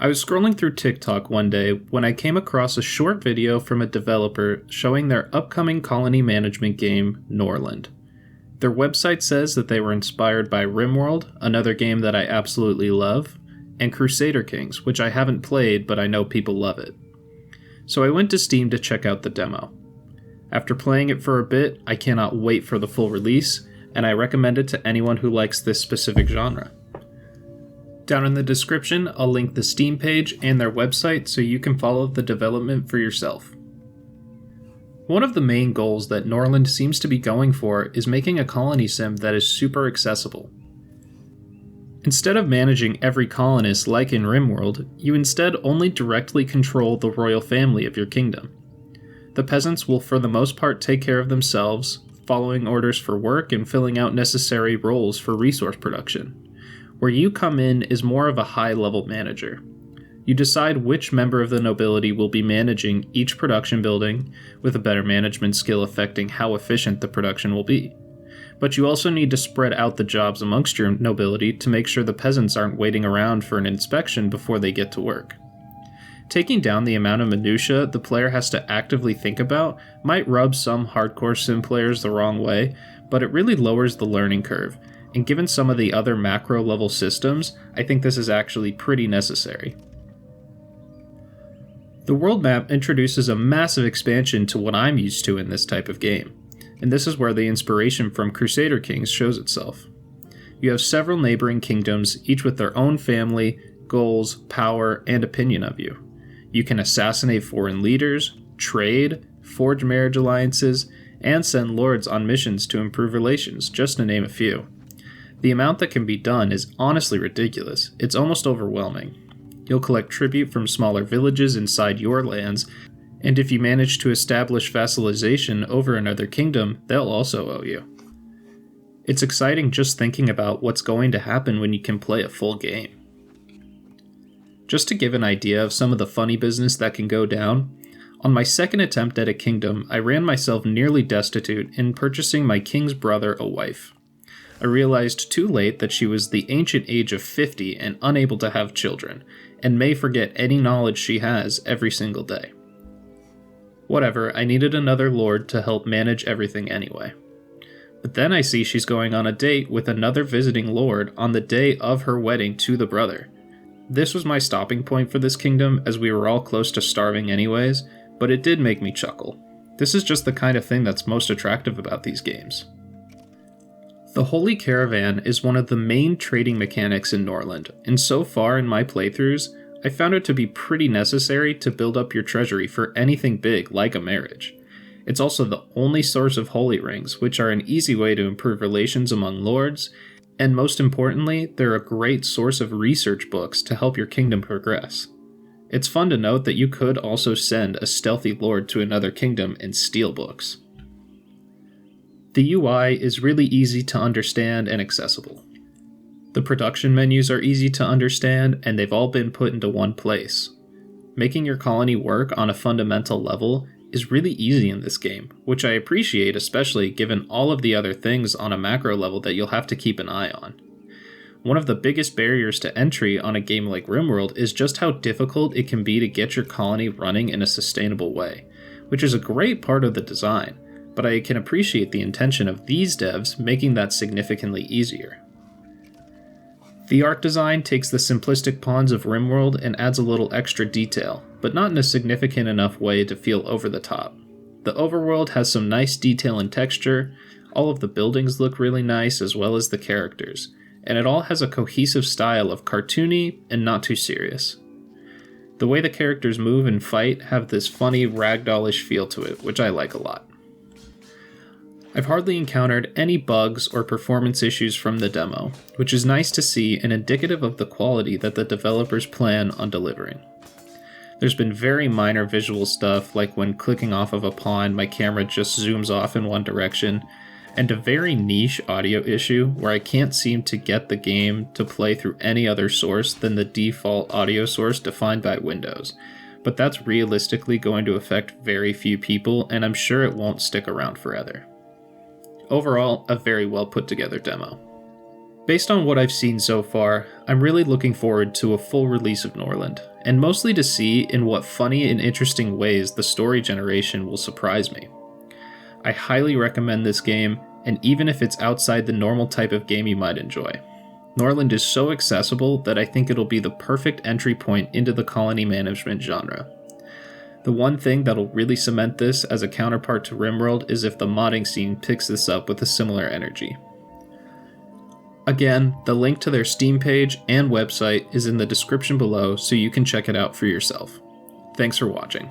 I was scrolling through TikTok one day when I came across a short video from a developer showing their upcoming colony management game, Norland. Their website says that they were inspired by Rimworld, another game that I absolutely love, and Crusader Kings, which I haven't played but I know people love it. So I went to Steam to check out the demo. After playing it for a bit, I cannot wait for the full release, and I recommend it to anyone who likes this specific genre. Down in the description, I'll link the Steam page and their website so you can follow the development for yourself. One of the main goals that Norland seems to be going for is making a colony sim that is super accessible. Instead of managing every colonist like in Rimworld, you instead only directly control the royal family of your kingdom. The peasants will for the most part take care of themselves, following orders for work and filling out necessary roles for resource production. Where you come in is more of a high-level manager. You decide which member of the nobility will be managing each production building, with a better management skill affecting how efficient the production will be. But you also need to spread out the jobs amongst your nobility to make sure the peasants aren't waiting around for an inspection before they get to work. Taking down the amount of minutia the player has to actively think about might rub some hardcore sim players the wrong way, but it really lowers the learning curve, and given some of the other macro level systems, I think this is actually pretty necessary. The world map introduces a massive expansion to what I'm used to in this type of game, and this is where the inspiration from Crusader Kings shows itself. You have several neighboring kingdoms, each with their own family, goals, power, and opinion of you. You can assassinate foreign leaders, trade, forge marriage alliances, and send lords on missions to improve relations, just to name a few. The amount that can be done is honestly ridiculous. It's almost overwhelming. You'll collect tribute from smaller villages inside your lands, and if you manage to establish vassalization over another kingdom, they'll also owe you. It's exciting just thinking about what's going to happen when you can play a full game. Just to give an idea of some of the funny business that can go down, on my second attempt at a kingdom, I ran myself nearly destitute in purchasing my king's brother a wife. I realized too late that she was the ancient age of 50 and unable to have children, and may forget any knowledge she has every single day. Whatever, I needed another lord to help manage everything anyway. But then I see she's going on a date with another visiting lord on the day of her wedding to the brother. This was my stopping point for this kingdom, as we were all close to starving anyways, but it did make me chuckle. This is just the kind of thing that's most attractive about these games. The Holy Caravan is one of the main trading mechanics in Norland, and so far in my playthroughs, I found it to be pretty necessary to build up your treasury for anything big like a marriage. It's also the only source of holy rings, which are an easy way to improve relations among lords, and most importantly, they're a great source of research books to help your kingdom progress. It's fun to note that you could also send a stealthy lord to another kingdom and steal books. The UI is really easy to understand and accessible. The production menus are easy to understand, and they've all been put into one place. Making your colony work on a fundamental level is really easy in this game, which I appreciate, especially given all of the other things on a macro level that you'll have to keep an eye on. One of the biggest barriers to entry on a game like Rimworld is just how difficult it can be to get your colony running in a sustainable way, which is a great part of the design, but I can appreciate the intention of these devs making that significantly easier. The art design takes the simplistic pawns of Rimworld and adds a little extra detail, but not in a significant enough way to feel over the top. The overworld has some nice detail and texture, all of the buildings look really nice as well as the characters, and it all has a cohesive style of cartoony and not too serious. The way the characters move and fight have this funny ragdollish feel to it, which I like a lot. I've hardly encountered any bugs or performance issues from the demo, which is nice to see and indicative of the quality that the developers plan on delivering. There's been very minor visual stuff, like when clicking off of a pawn, my camera just zooms off in one direction, and a very niche audio issue where I can't seem to get the game to play through any other source than the default audio source defined by Windows. But that's realistically going to affect very few people, and I'm sure it won't stick around forever. Overall, a very well put together demo. Based on what I've seen so far, I'm really looking forward to a full release of Norland, and mostly to see in what funny and interesting ways the story generation will surprise me. I highly recommend this game, and even if it's outside the normal type of game you might enjoy. Norland is so accessible that I think it'll be the perfect entry point into the colony management genre. The one thing that'll really cement this as a counterpart to Rimworld is if the modding scene picks this up with a similar energy. Again, the link to their Steam page and website is in the description below so you can check it out for yourself. Thanks for watching.